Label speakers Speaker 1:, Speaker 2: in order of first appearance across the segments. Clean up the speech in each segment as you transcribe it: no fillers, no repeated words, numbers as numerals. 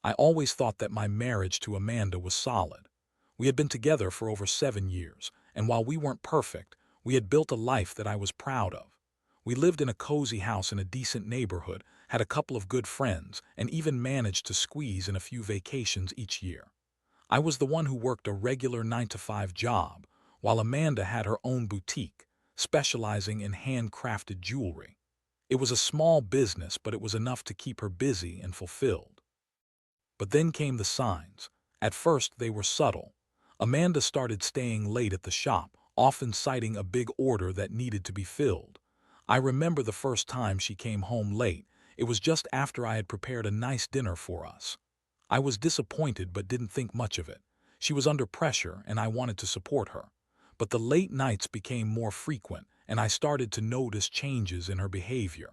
Speaker 1: I always thought that my marriage to Amanda was solid. We had been together for over 7 years, and while we weren't perfect, we had built a life that I was proud of. We lived in a cozy house in a decent neighborhood, had a couple of good friends, and even managed to squeeze in a few vacations each year. I was the one who worked a regular 9-to-5 job, while Amanda had her own boutique, specializing in handcrafted jewelry. It was a small business, but it was enough to keep her busy and fulfilled. But then came the signs. At first, they were subtle. Amanda started staying late at the shop, often citing a big order that needed to be filled. I remember the first time she came home late. It was just after I had prepared a nice dinner for us. I was disappointed but didn't think much of it. She was under pressure and I wanted to support her. But the late nights became more frequent and I started to notice changes in her behavior.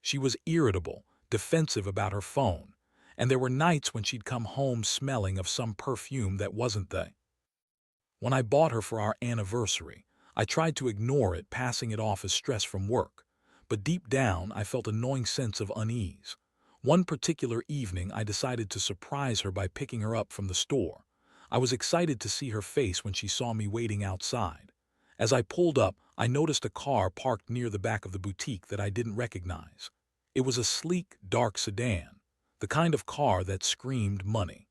Speaker 1: She was irritable, defensive about her phone, and there were nights when she'd come home smelling of some perfume that wasn't the. When I bought her for our anniversary, I tried to ignore it, passing it off as stress from work. But deep down, I felt a gnawing sense of unease. One particular evening, I decided to surprise her by picking her up from the store. I was excited to see her face when she saw me waiting outside. As I pulled up, I noticed a car parked near the back of the boutique that I didn't recognize. It was a sleek, dark sedan, the kind of car that screamed money.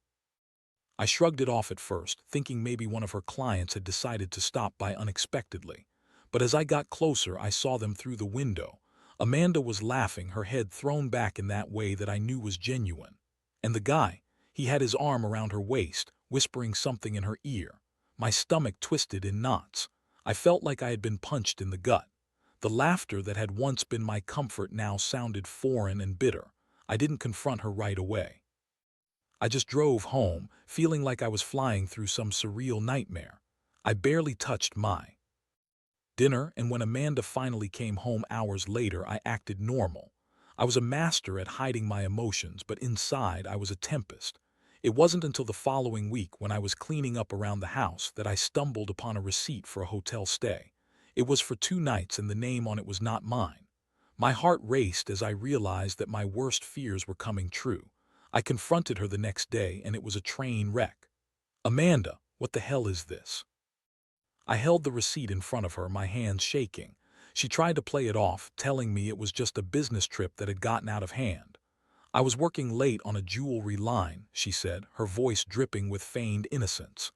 Speaker 1: I shrugged it off at first, thinking maybe one of her clients had decided to stop by unexpectedly. But as I got closer, I saw them through the window. Amanda was laughing, her head thrown back in that way that I knew was genuine. And the guy, he had his arm around her waist, whispering something in her ear. My stomach twisted in knots. I felt like I had been punched in the gut. The laughter that had once been my comfort now sounded foreign and bitter. I didn't confront her right away. I just drove home, feeling like I was flying through some surreal nightmare. I barely touched my dinner, and when Amanda finally came home hours later, I acted normal. I was a master at hiding my emotions, but inside I was a tempest. It wasn't until the following week, when I was cleaning up around the house, that I stumbled upon a receipt for a hotel stay. It was for 2 nights and the name on it was not mine. My heart raced as I realized that my worst fears were coming true. I confronted her the next day and it was a train wreck. "Amanda, what the hell is this?" I held the receipt in front of her, my hands shaking. She tried to play it off, telling me it was just a business trip that had gotten out of hand. "I was working late on a jewelry line," she said, her voice dripping with feigned innocence.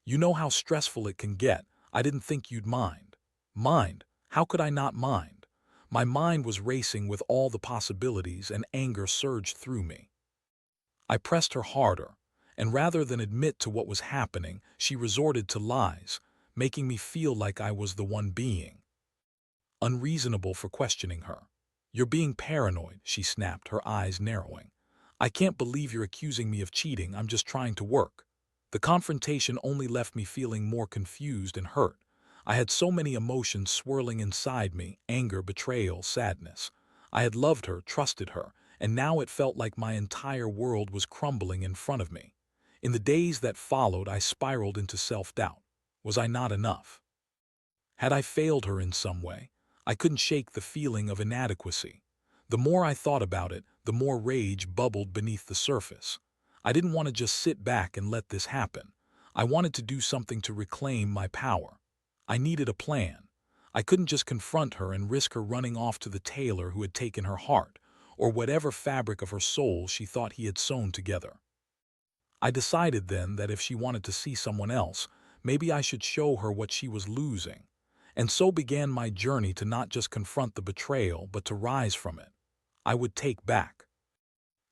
Speaker 1: "You know how stressful it can get. I didn't think you'd mind." Mind? How could I not mind? My mind was racing with all the possibilities and anger surged through me. I pressed her harder, and rather than admit to what was happening, she resorted to lies, making me feel like I was the one being unreasonable for questioning her. "You're being paranoid," she snapped, her eyes narrowing. "I can't believe you're accusing me of cheating. I'm just trying to work." The confrontation only left me feeling more confused and hurt. I had so many emotions swirling inside me: anger, betrayal, sadness. I had loved her, trusted her, and now it felt like my entire world was crumbling in front of me. In the days that followed, I spiraled into self-doubt. Was I not enough? Had I failed her in some way? I couldn't shake the feeling of inadequacy. The more I thought about it, the more rage bubbled beneath the surface. I didn't want to just sit back and let this happen. I wanted to do something to reclaim my power. I needed a plan. I couldn't just confront her and risk her running off to the tailor who had taken her heart, or whatever fabric of her soul she thought he had sewn together. I decided then that if she wanted to see someone else, maybe I should show her what she was losing. And so began my journey to not just confront the betrayal, but to rise from it. I would take back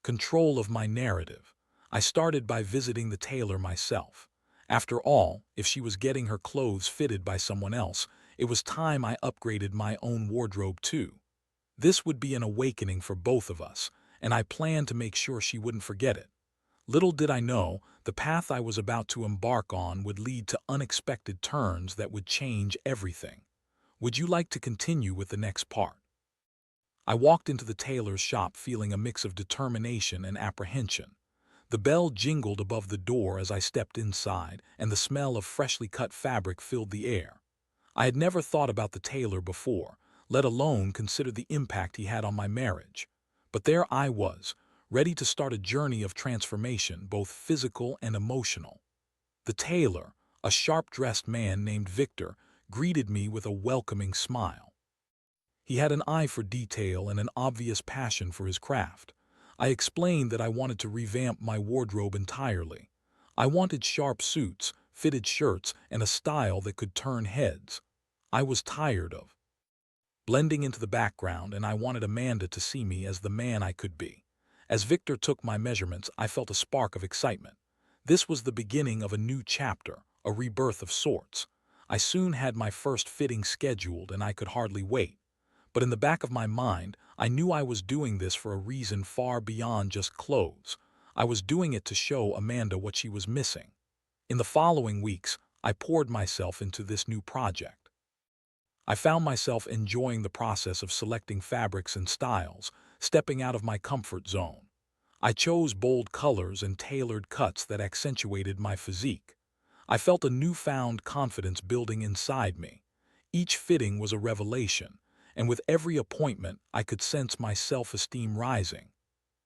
Speaker 1: control of my narrative. I started by visiting the tailor myself. After all, if she was getting her clothes fitted by someone else, it was time I upgraded my own wardrobe too. This would be an awakening for both of us, and I planned to make sure she wouldn't forget it. Little did I know, the path I was about to embark on would lead to unexpected turns that would change everything. Would you like to continue with the next part? I walked into the tailor's shop feeling a mix of determination and apprehension. The bell jingled above the door as I stepped inside, and the smell of freshly cut fabric filled the air. I had never thought about the tailor before, let alone considered the impact he had on my marriage. But there I was, ready to start a journey of transformation, both physical and emotional. The tailor, a sharp-dressed man named Victor, greeted me with a welcoming smile. He had an eye for detail and an obvious passion for his craft. I explained that I wanted to revamp my wardrobe entirely. I wanted sharp suits, fitted shirts, and a style that could turn heads. I was tired of blending into the background, and I wanted Amanda to see me as the man I could be. As Victor took my measurements, I felt a spark of excitement. This was the beginning of a new chapter, a rebirth of sorts. I soon had my first fitting scheduled, and I could hardly wait. But in the back of my mind, I knew I was doing this for a reason far beyond just clothes. I was doing it to show Amanda what she was missing. In the following weeks, I poured myself into this new project. I found myself enjoying the process of selecting fabrics and styles, stepping out of my comfort zone. I chose bold colors and tailored cuts that accentuated my physique. I felt a newfound confidence building inside me. Each fitting was a revelation, and with every appointment, I could sense my self-esteem rising.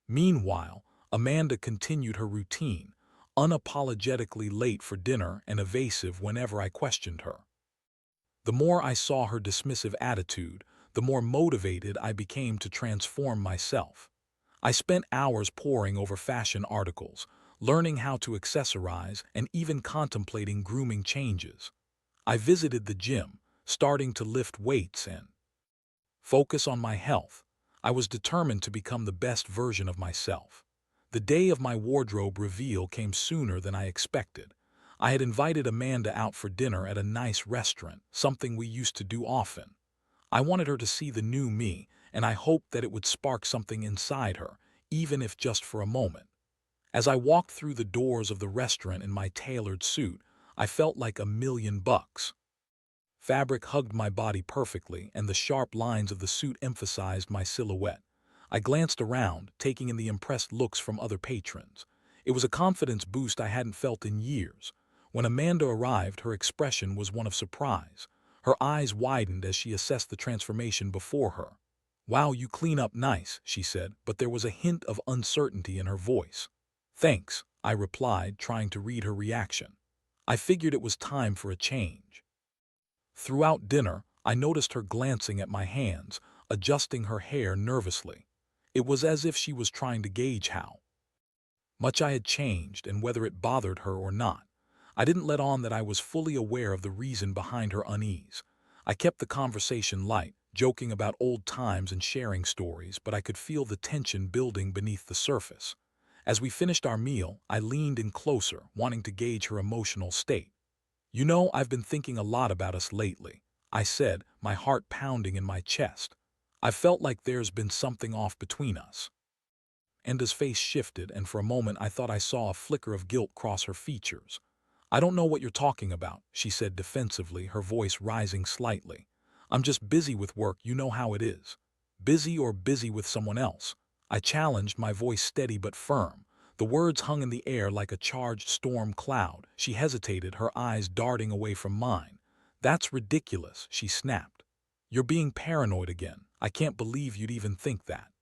Speaker 1: Meanwhile, Amanda continued her routine, unapologetically late for dinner and evasive whenever I questioned her. The more I saw her dismissive attitude, the more motivated I became to transform myself. I spent hours poring over fashion articles, learning how to accessorize, and even contemplating grooming changes. I visited the gym, starting to lift weights and focus on my health. I was determined to become the best version of myself. The day of my wardrobe reveal came sooner than I expected. I had invited Amanda out for dinner at a nice restaurant, something we used to do often. I wanted her to see the new me, and I hoped that it would spark something inside her, even if just for a moment. As I walked through the doors of the restaurant in my tailored suit, I felt like $1,000,000. Fabric hugged my body perfectly, and the sharp lines of the suit emphasized my silhouette. I glanced around, taking in the impressed looks from other patrons. It was a confidence boost I hadn't felt in years. When Amanda arrived, her expression was one of surprise. Her eyes widened as she assessed the transformation before her. "Wow, you clean up nice," she said, but there was a hint of uncertainty in her voice. "Thanks," I replied, trying to read her reaction. I figured it was time for a change. Throughout dinner, I noticed her glancing at my hands, adjusting her hair nervously. It was as if she was trying to gauge how much I had changed and whether it bothered her or not. I didn't let on that I was fully aware of the reason behind her unease. I kept the conversation light, joking about old times and sharing stories, but I could feel the tension building beneath the surface. As we finished our meal, I leaned in closer, wanting to gauge her emotional state. "You know, I've been thinking a lot about us lately," I said, my heart pounding in my chest. "I felt like there's been something off between us." Enda's face shifted, and for a moment I thought I saw a flicker of guilt cross her features. "I don't know what you're talking about," she said defensively, her voice rising slightly. "I'm just busy with work, you know how it is." "Busy or busy with someone else?" I challenged, my voice steady but firm. The words hung in the air like a charged storm cloud. She hesitated, her eyes darting away from mine. "That's ridiculous," she snapped. "You're being paranoid again. I can't believe you'd even think that."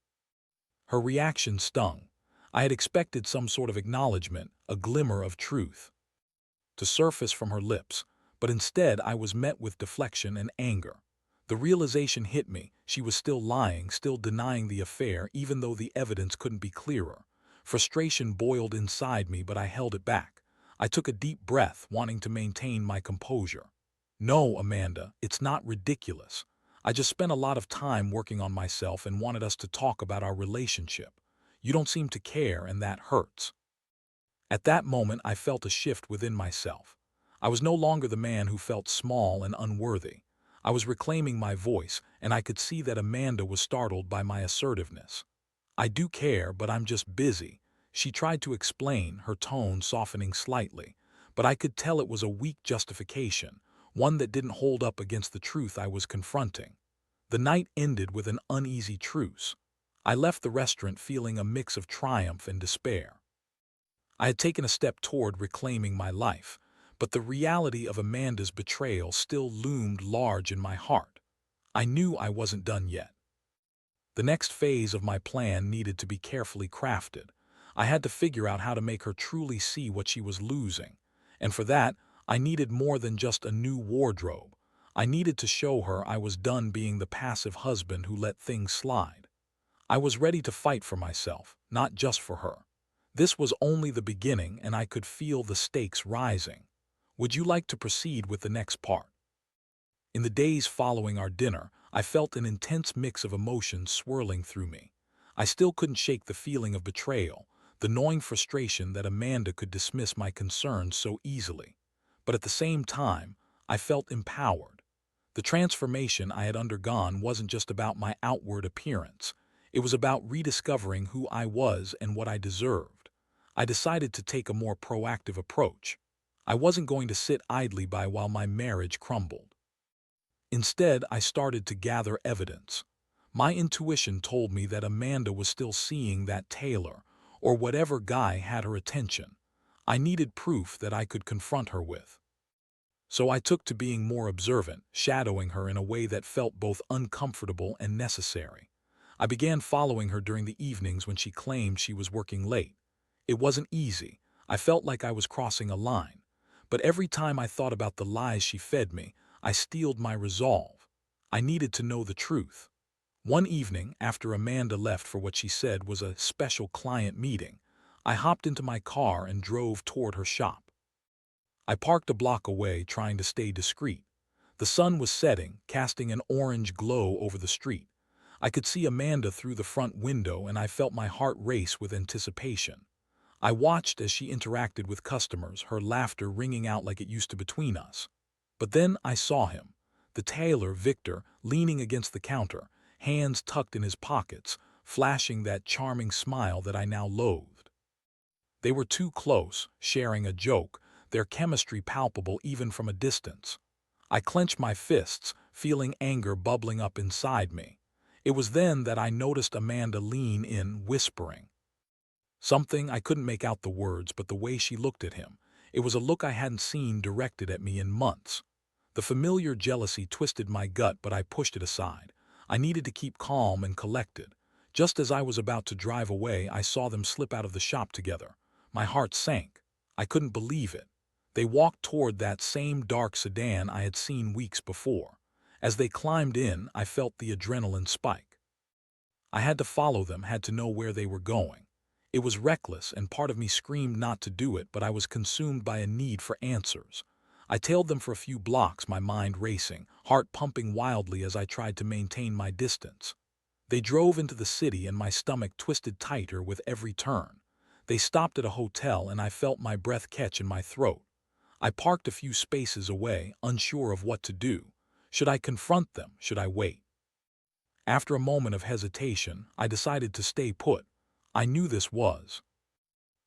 Speaker 1: Her reaction stung. I had expected some sort of acknowledgement, a glimmer of truth to surface from her lips, but instead I was met with deflection and anger. The realization hit me: she was still lying, still denying the affair, even though the evidence couldn't be clearer. Frustration boiled inside me, but I held it back. I took a deep breath, wanting to maintain my composure. "No, Amanda, it's not ridiculous. I just spent a lot of time working on myself and wanted us to talk about our relationship. You don't seem to care, and that hurts." At that moment, I felt a shift within myself. I was no longer the man who felt small and unworthy. I was reclaiming my voice, and I could see that Amanda was startled by my assertiveness. "I do care, but I'm just busy," she tried to explain, her tone softening slightly. But I could tell it was a weak justification, one that didn't hold up against the truth I was confronting. The night ended with an uneasy truce. I left the restaurant feeling a mix of triumph and despair. I had taken a step toward reclaiming my life, but the reality of Amanda's betrayal still loomed large in my heart. I knew I wasn't done yet. The next phase of my plan needed to be carefully crafted. I had to figure out how to make her truly see what she was losing. And for that, I needed more than just a new wardrobe. I needed to show her I was done being the passive husband who let things slide. I was ready to fight for myself, not just for her. This was only the beginning, and I could feel the stakes rising. Would you like to proceed with the next part? In the days following our dinner, I felt an intense mix of emotions swirling through me. I still couldn't shake the feeling of betrayal, the gnawing frustration that Amanda could dismiss my concerns so easily. But at the same time, I felt empowered. The transformation I had undergone wasn't just about my outward appearance. It was about rediscovering who I was and what I deserved. I decided to take a more proactive approach. I wasn't going to sit idly by while my marriage crumbled. Instead, I started to gather evidence. My intuition told me that Amanda was still seeing that Taylor, or whatever guy had her attention. I needed proof that I could confront her with. So I took to being more observant, shadowing her in a way that felt both uncomfortable and necessary. I began following her during the evenings when she claimed she was working late. It wasn't easy. I felt like I was crossing a line. But every time I thought about the lies she fed me, I steeled my resolve. I needed to know the truth. One evening, after Amanda left for what she said was a special client meeting, I hopped into my car and drove toward her shop. I parked a block away, trying to stay discreet. The sun was setting, casting an orange glow over the street. I could see Amanda through the front window, and I felt my heart race with anticipation. I watched as she interacted with customers, her laughter ringing out like it used to between us. But then I saw him, the tailor, Victor, leaning against the counter, hands tucked in his pockets, flashing that charming smile that I now loathed. They were too close, sharing a joke, their chemistry palpable even from a distance. I clenched my fists, feeling anger bubbling up inside me. It was then that I noticed Amanda lean in, whispering something. I couldn't make out the words, but the way she looked at him, it was a look I hadn't seen directed at me in months. The familiar jealousy twisted my gut, but I pushed it aside. I needed to keep calm and collected. Just as I was about to drive away, I saw them slip out of the shop together. My heart sank. I couldn't believe it. They walked toward that same dark sedan I had seen weeks before. As they climbed in, I felt the adrenaline spike. I had to follow them, had to know where they were going. It was reckless, and part of me screamed not to do it, but I was consumed by a need for answers. I tailed them for a few blocks, my mind racing, heart pumping wildly as I tried to maintain my distance. They drove into the city, and my stomach twisted tighter with every turn. They stopped at a hotel, and I felt my breath catch in my throat. I parked a few spaces away, unsure of what to do. Should I confront them? Should I wait? After a moment of hesitation, I decided to stay put. I knew this was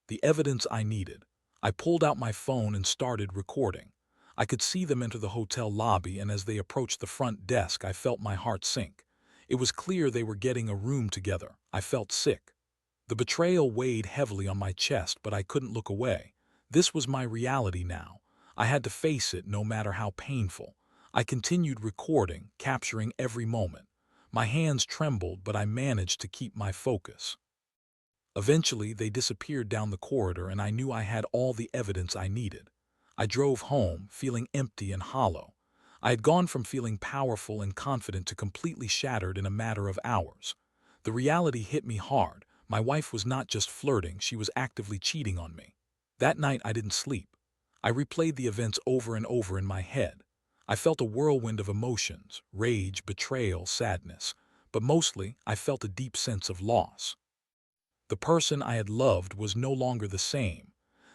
Speaker 1: the evidence I needed. I pulled out my phone and started recording. I could see them enter the hotel lobby, and as they approached the front desk, I felt my heart sink. It was clear they were getting a room together. I felt sick. The betrayal weighed heavily on my chest, but I couldn't look away. This was my reality now. I had to face it, no matter how painful. I continued recording, capturing every moment. My hands trembled, but I managed to keep my focus. Eventually, they disappeared down the corridor, and I knew I had all the evidence I needed. I drove home, feeling empty and hollow. I had gone from feeling powerful and confident to completely shattered in a matter of hours. The reality hit me hard. My wife was not just flirting, she was actively cheating on me. That night, I didn't sleep. I replayed the events over and over in my head. I felt a whirlwind of emotions: rage, betrayal, sadness. But mostly, I felt a deep sense of loss. The person I had loved was no longer the same.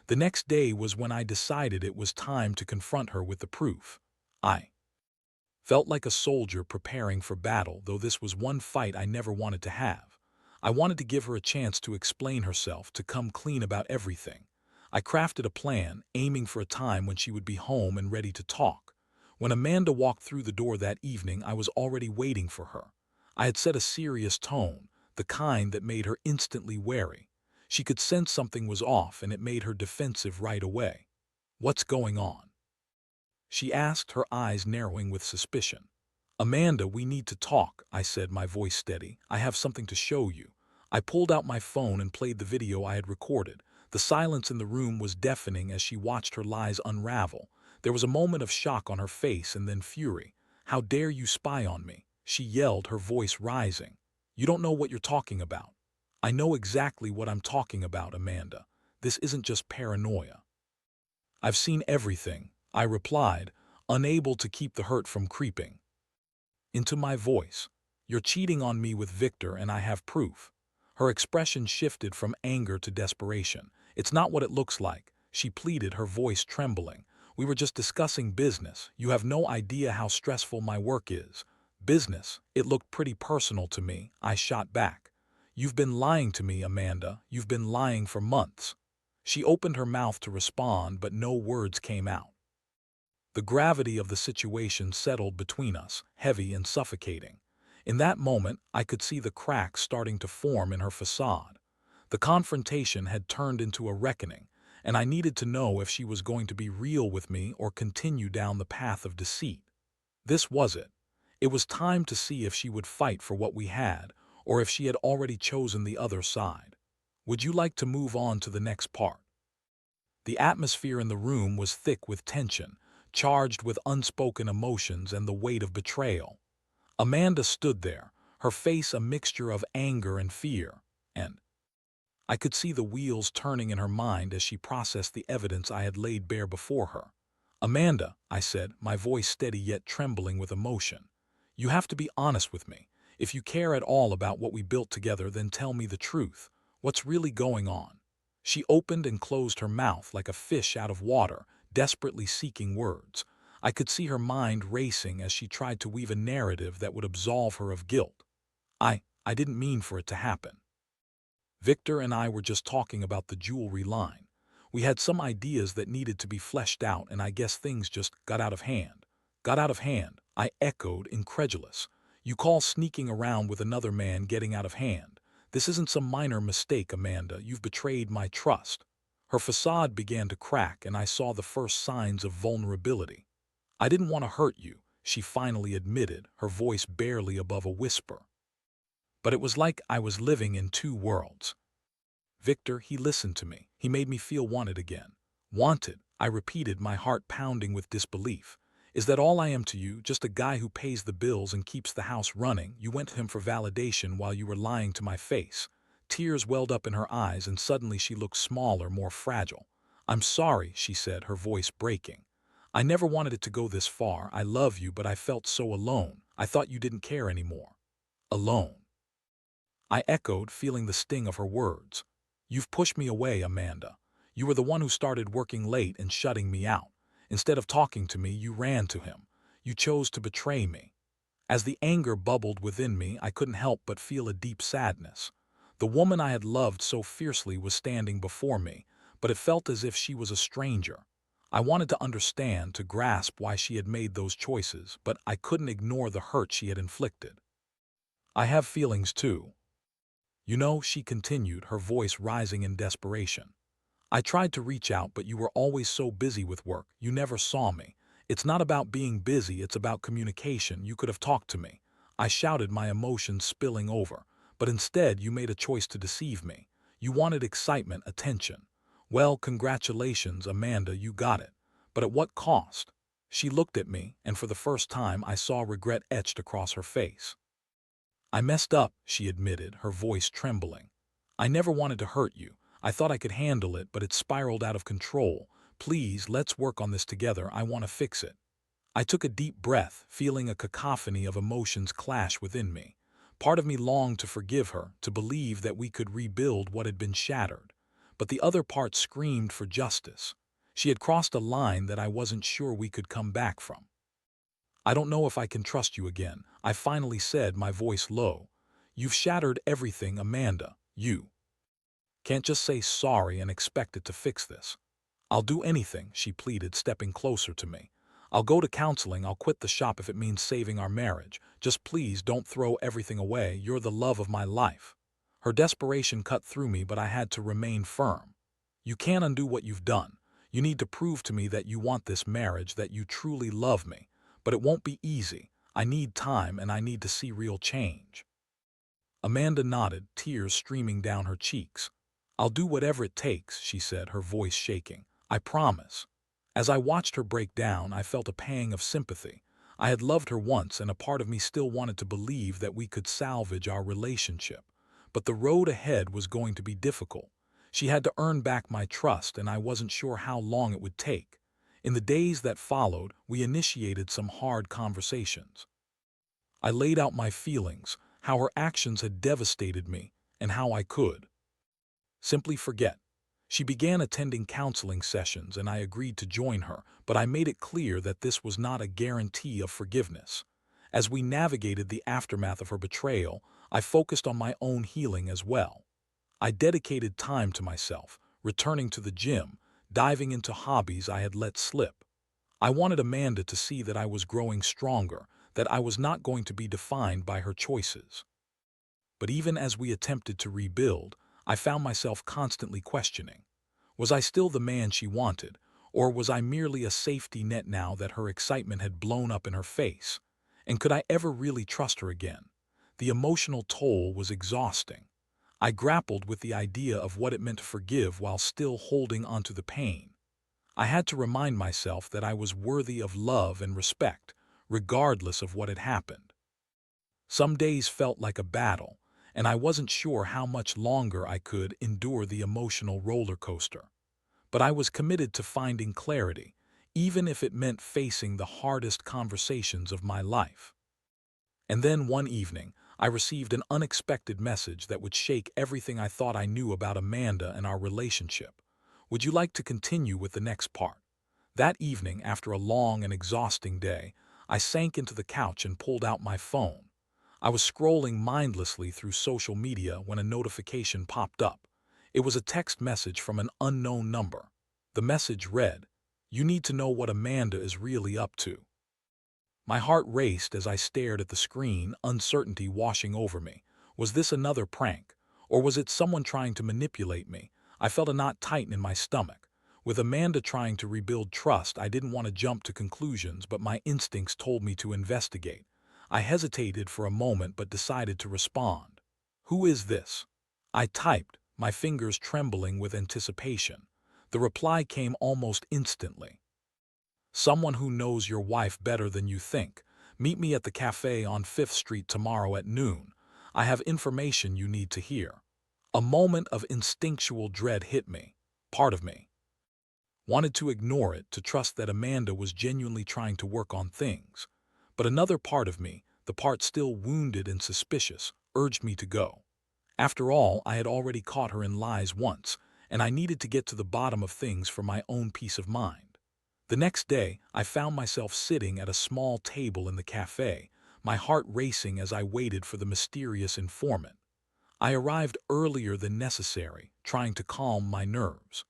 Speaker 1: The next day was when I decided it was time to confront her with the proof. I felt like a soldier preparing for battle, though this was one fight I never wanted to have. I wanted to give her a chance to explain herself, to come clean about everything. I crafted a plan, aiming for a time when she would be home and ready to talk. When Amanda walked through the door that evening, I was already waiting for her. I had set a serious tone, the kind that made her instantly wary. She could sense something was off, and it made her defensive right away. "What's going on?" she asked, her eyes narrowing with suspicion. Amanda, we need to talk, I said, my voice steady. I have something to show you. I pulled out my phone and played the video I had recorded. The silence in the room was deafening as she watched her lies unravel. There was a moment of shock on her face and then fury. How dare you spy on me? She yelled, her voice rising. You don't know what you're talking about. I know exactly what I'm talking about, Amanda. This isn't just paranoia. I've seen everything, I replied, unable to keep the hurt from creeping into my voice. You're cheating on me with Victor and I have proof. Her expression shifted from anger to desperation. It's not what it looks like, she pleaded, her voice trembling. We were just discussing business. You have no idea how stressful my work is. Business? It looked pretty personal to me, I shot back. You've been lying to me, Amanda. You've been lying for months. She opened her mouth to respond, but no words came out. The gravity of the situation settled between us, heavy and suffocating. In that moment, I could see the cracks starting to form in her facade. The confrontation had turned into a reckoning, and I needed to know if she was going to be real with me or continue down the path of deceit. This was it. It was time to see if she would fight for what we had, or if she had already chosen the other side. Would you like to move on to the next part? The atmosphere in the room was thick with tension, charged with unspoken emotions and the weight of betrayal. Amanda stood there, her face a mixture of anger and fear, and I could see the wheels turning in her mind as she processed the evidence I had laid bare before her. Amanda, I said, my voice steady yet trembling with emotion, you have to be honest with me. If you care at all about what we built together, then tell me the truth. What's really going on? She opened and closed her mouth like a fish out of water, desperately seeking words. I could see her mind racing as she tried to weave a narrative that would absolve her of guilt. I didn't mean for it to happen. Victor and I were just talking about the jewelry line. We had some ideas that needed to be fleshed out, and I guess things just got out of hand. Got out of hand, I echoed, incredulous. You call sneaking around with another man getting out of hand? This isn't some minor mistake, Amanda. You've betrayed my trust. Her facade began to crack, and I saw the first signs of vulnerability. I didn't want to hurt you, she finally admitted, her voice barely above a whisper. But it was like I was living in two worlds. Victor, he listened to me. He made me feel wanted again. Wanted, I repeated, my heart pounding with disbelief. Is that all I am to you, just a guy who pays the bills and keeps the house running? You went to him for validation while you were lying to my face. Tears welled up in her eyes, and suddenly she looked smaller, more fragile. I'm sorry, she said, her voice breaking. I never wanted it to go this far. I love you, but I felt so alone. I thought you didn't care anymore. Alone. I echoed, feeling the sting of her words. You've pushed me away, Amanda. You were the one who started working late and shutting me out. Instead of talking to me, you ran to him. You chose to betray me. As the anger bubbled within me, I couldn't help but feel a deep sadness. The woman I had loved so fiercely was standing before me, but it felt as if she was a stranger. I wanted to understand, to grasp why she had made those choices, but I couldn't ignore the hurt she had inflicted. I have feelings too. You know, she continued, her voice rising in desperation. I tried to reach out, but you were always so busy with work. You never saw me. It's not about being busy, it's about communication. You could have talked to me. I shouted, my emotions spilling over. But instead, you made a choice to deceive me. You wanted excitement, attention. Well, congratulations, Amanda, you got it. But at what cost? She looked at me, and for the first time I saw regret etched across her face. I messed up, she admitted, her voice trembling. I never wanted to hurt you. I thought I could handle it, but it spiraled out of control. Please, let's work on this together. I want to fix it. I took a deep breath, feeling a cacophony of emotions clash within me. Part of me longed to forgive her, to believe that we could rebuild what had been shattered. But the other part screamed for justice. She had crossed a line that I wasn't sure we could come back from. I don't know if I can trust you again, I finally said, my voice low. You've shattered everything, Amanda. You can't just say sorry and expect it to fix this. I'll do anything, she pleaded, stepping closer to me. I'll go to counseling, I'll quit the shop if it means saving our marriage. Just please don't throw everything away. You're the love of my life. Her desperation cut through me, but I had to remain firm. You can't undo what you've done. You need to prove to me that you want this marriage, that you truly love me. But it won't be easy. I need time and I need to see real change. Amanda nodded, tears streaming down her cheeks. I'll do whatever it takes, she said, her voice shaking. I promise. As I watched her break down, I felt a pang of sympathy. I had loved her once, and a part of me still wanted to believe that we could salvage our relationship. But the road ahead was going to be difficult. She had to earn back my trust, and I wasn't sure how long it would take. In the days that followed, we initiated some hard conversations. I laid out my feelings, how her actions had devastated me, and how I could simply forget. She began attending counseling sessions, and I agreed to join her, but I made it clear that this was not a guarantee of forgiveness. As we navigated the aftermath of her betrayal, I focused on my own healing as well. I dedicated time to myself, returning to the gym, diving into hobbies I had let slip. I wanted Amanda to see that I was growing stronger, that I was not going to be defined by her choices. But even as we attempted to rebuild, I found myself constantly questioning. Was I still the man she wanted, or was I merely a safety net now that her excitement had blown up in her face? And could I ever really trust her again? The emotional toll was exhausting. I grappled with the idea of what it meant to forgive while still holding onto the pain. I had to remind myself that I was worthy of love and respect, regardless of what had happened. Some days felt like a battle, and I wasn't sure how much longer I could endure the emotional roller coaster. But I was committed to finding clarity, even if it meant facing the hardest conversations of my life. And then one evening, I received an unexpected message that would shake everything I thought I knew about Amanda and our relationship. Would you like to continue with the next part? That evening, after a long and exhausting day, I sank into the couch and pulled out my phone. I was scrolling mindlessly through social media when a notification popped up. It was a text message from an unknown number. The message read, "You need to know what Amanda is really up to." My heart raced as I stared at the screen, uncertainty washing over me. Was this another prank? Or was it someone trying to manipulate me? I felt a knot tighten in my stomach. With Amanda trying to rebuild trust, I didn't want to jump to conclusions, but my instincts told me to investigate. I hesitated for a moment but decided to respond. "Who is this?" I typed, my fingers trembling with anticipation. The reply came almost instantly. "Someone who knows your wife better than you think. Meet me at the cafe on 5th Street tomorrow at noon. I have information you need to hear." A moment of instinctual dread hit me. Part of me wanted to ignore it, to trust that Amanda was genuinely trying to work on things. But another part of me, the part still wounded and suspicious, urged me to go. After all, I had already caught her in lies once, and I needed to get to the bottom of things for my own peace of mind. The next day, I found myself sitting at a small table in the cafe, my heart racing as I waited for the mysterious informant. I arrived earlier than necessary, trying to calm my nerves.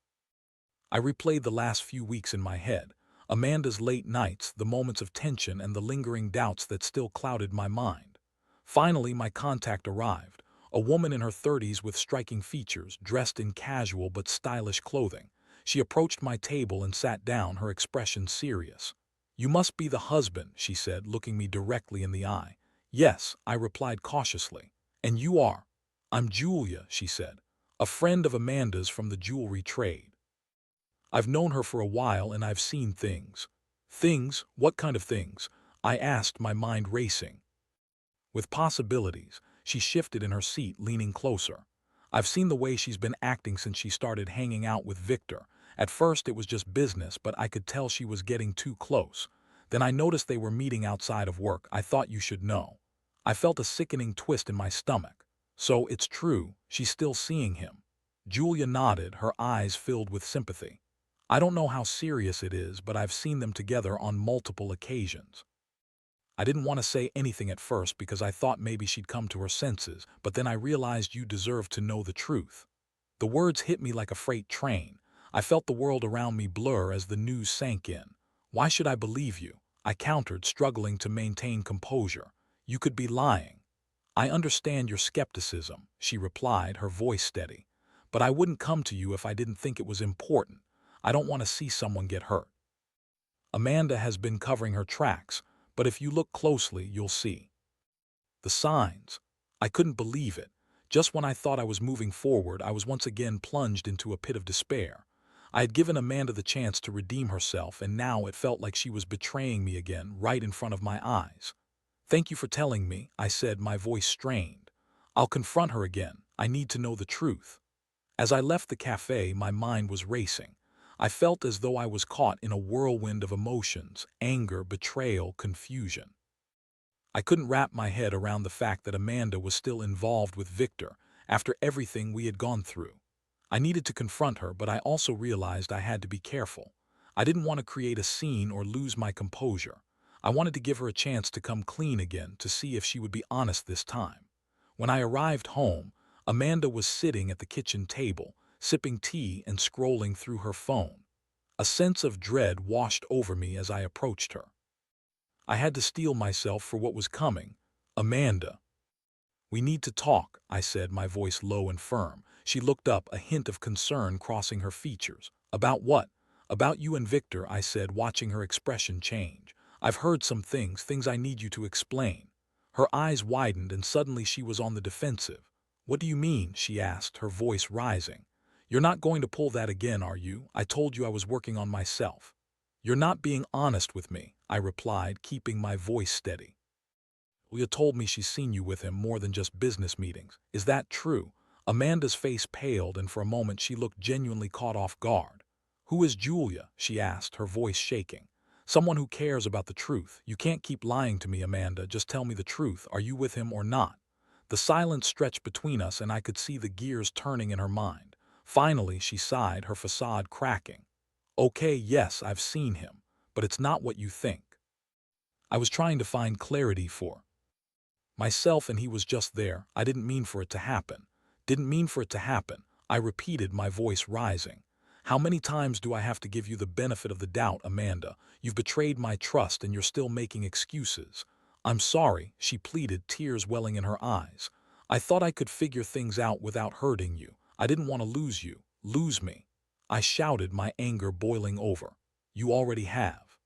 Speaker 1: I replayed the last few weeks in my head, Amanda's late nights, the moments of tension, and the lingering doubts that still clouded my mind. Finally, my contact arrived, a woman in her 30s with striking features, dressed in casual but stylish clothing. She approached my table and sat down, her expression serious. "You must be the husband," she said, looking me directly in the eye. "Yes," I replied cautiously. "And you are?" "I'm Julia," she said, "a friend of Amanda's from the jewelry trade. I've known her for a while and I've seen things." "Things? What kind of things?" I asked, my mind racing. With possibilities, she shifted in her seat, leaning closer. "I've seen the way she's been acting since she started hanging out with Victor. At first it was just business, but I could tell she was getting too close. Then I noticed they were meeting outside of work. I thought you should know." I felt a sickening twist in my stomach. "So it's true, she's still seeing him?" Julia nodded, her eyes filled with sympathy. "I don't know how serious it is, but I've seen them together on multiple occasions." I didn't want to say anything at first because I thought maybe she'd come to her senses, but then I realized you deserve to know the truth. The words hit me like a freight train. I felt the world around me blur as the news sank in. "Why should I believe you?" I countered, struggling to maintain composure. "You could be lying." "I understand your skepticism," she replied, her voice steady. "But I wouldn't come to you if I didn't think it was important. I don't want to see someone get hurt. Amanda has been covering her tracks, but if you look closely, you'll see the signs. I couldn't believe it. Just when I thought I was moving forward, I was once again plunged into a pit of despair. I had given Amanda the chance to redeem herself, and now it felt like she was betraying me again, right in front of my eyes. "Thank you for telling me," I said, my voice strained. "I'll confront her again. I need to know the truth." As I left the cafe, my mind was racing. I felt as though I was caught in a whirlwind of emotions: anger, betrayal, confusion. I couldn't wrap my head around the fact that Amanda was still involved with Victor after everything we had gone through. I needed to confront her, but I also realized I had to be careful. I didn't want to create a scene or lose my composure. I wanted to give her a chance to come clean again, to see if she would be honest this time. When I arrived home, Amanda was sitting at the kitchen table, sipping tea and scrolling through her phone. A sense of dread washed over me as I approached her. I had to steel myself for what was coming. "Amanda, we need to talk," I said, my voice low and firm. She looked up, a hint of concern crossing her features. "About what?" "About you and Victor," I said, watching her expression change. "I've heard some things I need you to explain." Her eyes widened, and suddenly she was on the defensive. "What do you mean?" she asked, her voice rising. "You're not going to pull that again, are you? I told you I was working on myself." "You're not being honest with me," I replied, keeping my voice steady. "Leah told me she's seen you with him more than just business meetings. Is that true?" Amanda's face paled, and for a moment she looked genuinely caught off guard. "Who is Julia?" she asked, her voice shaking. "Someone who cares about the truth. You can't keep lying to me, Amanda. Just tell me the truth. Are you with him or not?" The silence stretched between us, and I could see the gears turning in her mind. Finally, she sighed, her facade cracking. "Okay, yes, I've seen him, but it's not what you think. I was trying to find clarity for myself, and he was just there. I didn't mean for it to happen. Didn't mean for it to happen," I repeated, my voice rising. "How many times do I have to give you the benefit of the doubt, Amanda? You've betrayed my trust, and you're still making excuses." "I'm sorry," she pleaded, tears welling in her eyes. "I thought I could figure things out without hurting you. I didn't want to lose you, lose me." I shouted, my anger boiling over. "You already have.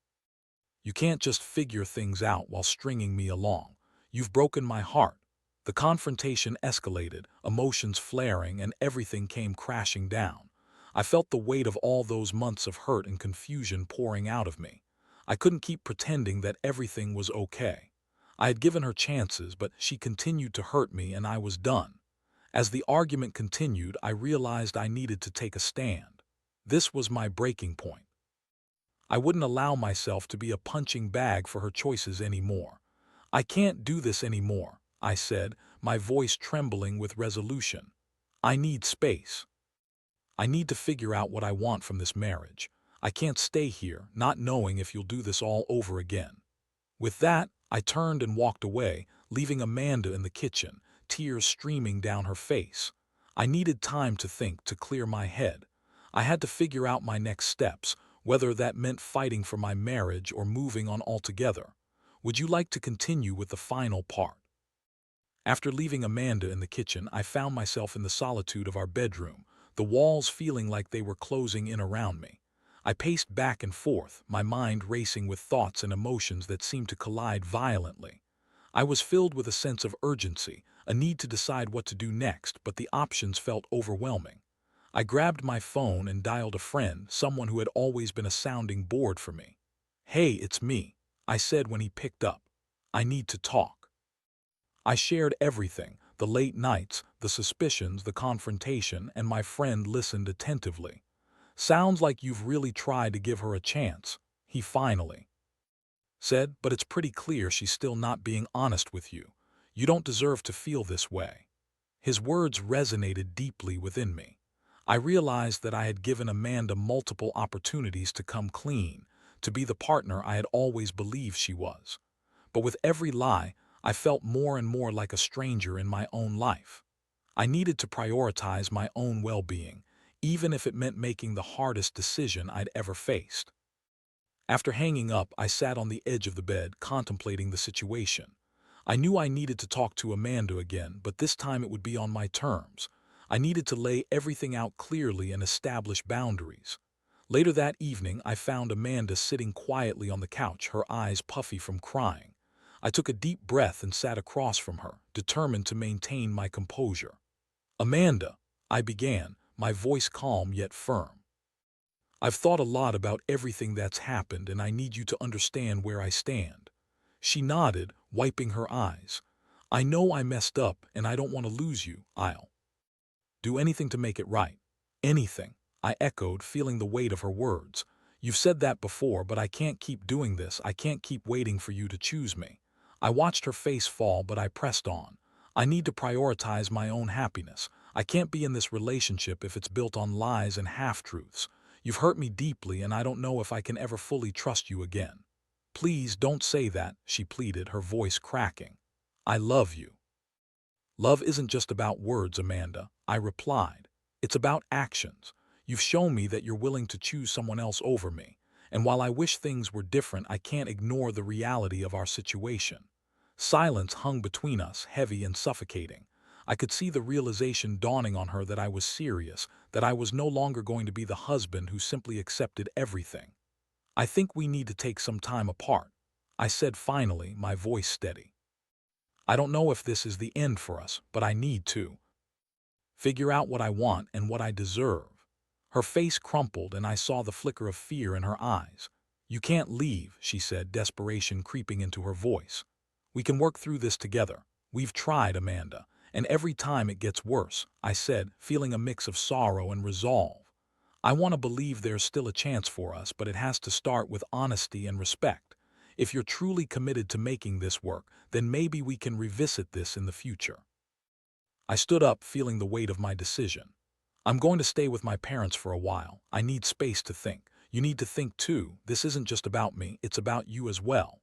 Speaker 1: You can't just figure things out while stringing me along. You've broken my heart." The confrontation escalated, emotions flaring, and everything came crashing down. I felt the weight of all those months of hurt and confusion pouring out of me. I couldn't keep pretending that everything was okay. I had given her chances, but she continued to hurt me, and I was done. As the argument continued, I realized I needed to take a stand. This was my breaking point. I wouldn't allow myself to be a punching bag for her choices anymore. "I can't do this anymore," I said, my voice trembling with resolution. "I need space. I need to figure out what I want from this marriage. I can't stay here, not knowing if you'll do this all over again." With that, I turned and walked away, leaving Amanda in the kitchen, tears streaming down her face. I needed time to think, to clear my head. I had to figure out my next steps, whether that meant fighting for my marriage or moving on altogether. Would you like to continue with the final part? After leaving Amanda in the kitchen, I found myself in the solitude of our bedroom, the walls feeling like they were closing in around me. I paced back and forth, my mind racing with thoughts and emotions that seemed to collide violently. I was filled with a sense of urgency, a need to decide what to do next, but the options felt overwhelming. I grabbed my phone and dialed a friend, someone who had always been a sounding board for me. "Hey, it's me," I said when he picked up. "I need to talk." I shared everything: the late nights, the suspicions, the confrontation, and my friend listened attentively. "Sounds like you've really tried to give her a chance," he finally said, "but it's pretty clear she's still not being honest with you. You don't deserve to feel this way." His words resonated deeply within me. I realized that I had given Amanda multiple opportunities to come clean, to be the partner I had always believed she was. But with every lie, I felt more and more like a stranger in my own life. I needed to prioritize my own well-being, even if it meant making the hardest decision I'd ever faced. After hanging up, I sat on the edge of the bed, contemplating the situation. I knew I needed to talk to Amanda again, but this time it would be on my terms. I needed to lay everything out clearly and establish boundaries. Later that evening, I found Amanda sitting quietly on the couch, her eyes puffy from crying. I took a deep breath and sat across from her, determined to maintain my composure. "Amanda," I began, my voice calm yet firm. "I've thought a lot about everything that's happened, and I need you to understand where I stand." She nodded, wiping her eyes. "I know I messed up, and I don't want to lose you. I'll do anything to make it right." "Anything," I echoed, feeling the weight of her words. "You've said that before, but I can't keep doing this. I can't keep waiting for you to choose me." I watched her face fall, but I pressed on. "I need to prioritize my own happiness. I can't be in this relationship if it's built on lies and half-truths. You've hurt me deeply, and I don't know if I can ever fully trust you again." "Please don't say that," she pleaded, her voice cracking. "I love you." "Love isn't just about words, Amanda," I replied. "It's about actions. You've shown me that you're willing to choose someone else over me, and while I wish things were different, I can't ignore the reality of our situation." Silence hung between us, heavy and suffocating. I could see the realization dawning on her that I was serious, that I was no longer going to be the husband who simply accepted everything. "I think we need to take some time apart," I said finally, my voice steady. "I don't know if this is the end for us, but I need to figure out what I want and what I deserve." Her face crumpled, and I saw the flicker of fear in her eyes. "You can't leave," she said, desperation creeping into her voice. "We can work through this together. We've tried, Amanda, and every time it gets worse," I said, feeling a mix of sorrow and resolve. "I want to believe there's still a chance for us, but it has to start with honesty and respect. If you're truly committed to making this work, then maybe we can revisit this in the future." I stood up, feeling the weight of my decision. "I'm going to stay with my parents for a while. I need space to think. You need to think too. This isn't just about me, it's about you as well."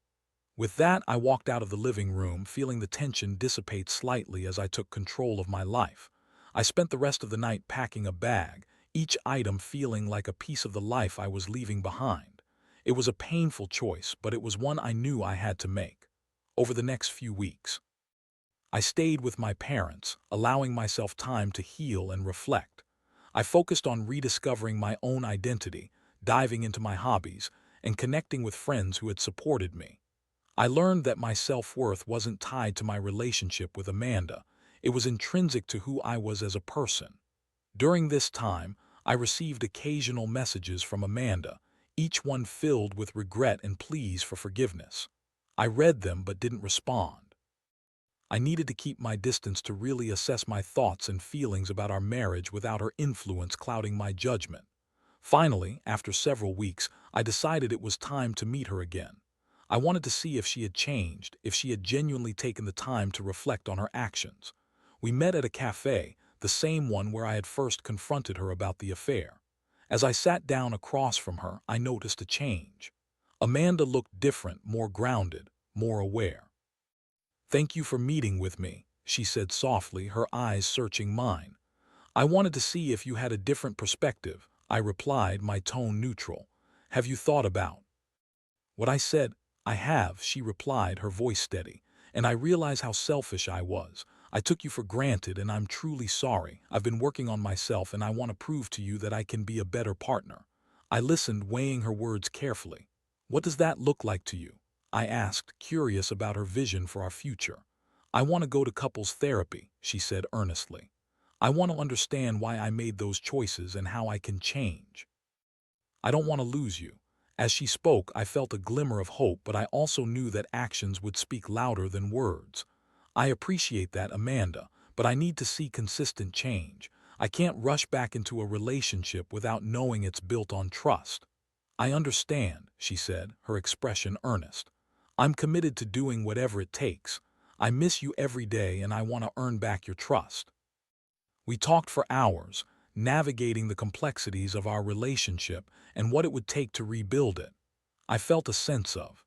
Speaker 1: With that, I walked out of the living room, feeling the tension dissipate slightly as I took control of my life. I spent the rest of the night packing a bag, each item feeling like a piece of the life I was leaving behind. It was a painful choice, but it was one I knew I had to make. Over the next few weeks, I stayed with my parents, allowing myself time to heal and reflect. I focused on rediscovering my own identity, diving into my hobbies, and connecting with friends who had supported me. I learned that my self-worth wasn't tied to my relationship with Amanda. It was intrinsic to who I was as a person. During this time, I received occasional messages from Amanda, each one filled with regret and pleas for forgiveness. I read them but didn't respond. I needed to keep my distance to really assess my thoughts and feelings about our marriage without her influence clouding my judgment. Finally, after several weeks, I decided it was time to meet her again. I wanted to see if she had changed, if she had genuinely taken the time to reflect on her actions. We met at a cafe, the same one where I had first confronted her about the affair. As I sat down across from her, I noticed a change. Amanda looked different, more grounded, more aware. "Thank you for meeting with me," she said softly, her eyes searching mine. "I wanted to see if you had a different perspective," I replied, my tone neutral. "Have you thought about what I said?" "I have," she replied, her voice steady, "and I realize how selfish I was. I took you for granted, and I'm truly sorry. I've been working on myself, and I want to prove to you that I can be a better partner." I listened, weighing her words carefully. "What does that look like to you?" I asked, curious about her vision for our future. "I want to go to couples therapy," she said earnestly. "I want to understand why I made those choices and how I can change. I don't want to lose you." As she spoke, I felt a glimmer of hope, but I also knew that actions would speak louder than words. "I appreciate that, Amanda, but I need to see consistent change. I can't rush back into a relationship without knowing it's built on trust." "I understand," she said, her expression earnest. "I'm committed to doing whatever it takes. I miss you every day, and I want to earn back your trust." We talked for hours, navigating the complexities of our relationship and what it would take to rebuild it. I felt a sense of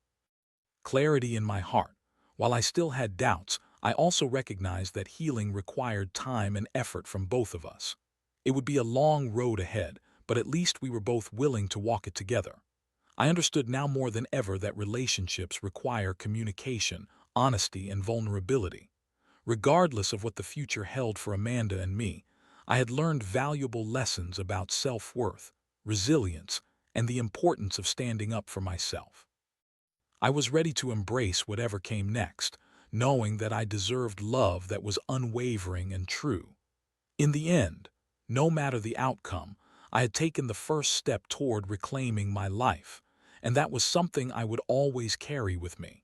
Speaker 1: clarity in my heart. While I still had doubts, I also recognized that healing required time and effort from both of us. It would be a long road ahead, but at least we were both willing to walk it together. I understood now more than ever that relationships require communication, honesty, and vulnerability. Regardless of what the future held for Amanda and me, I had learned valuable lessons about self-worth, resilience, and the importance of standing up for myself. I was ready to embrace whatever came next, knowing that I deserved love that was unwavering and true. In the end, no matter the outcome, I had taken the first step toward reclaiming my life, and that was something I would always carry with me.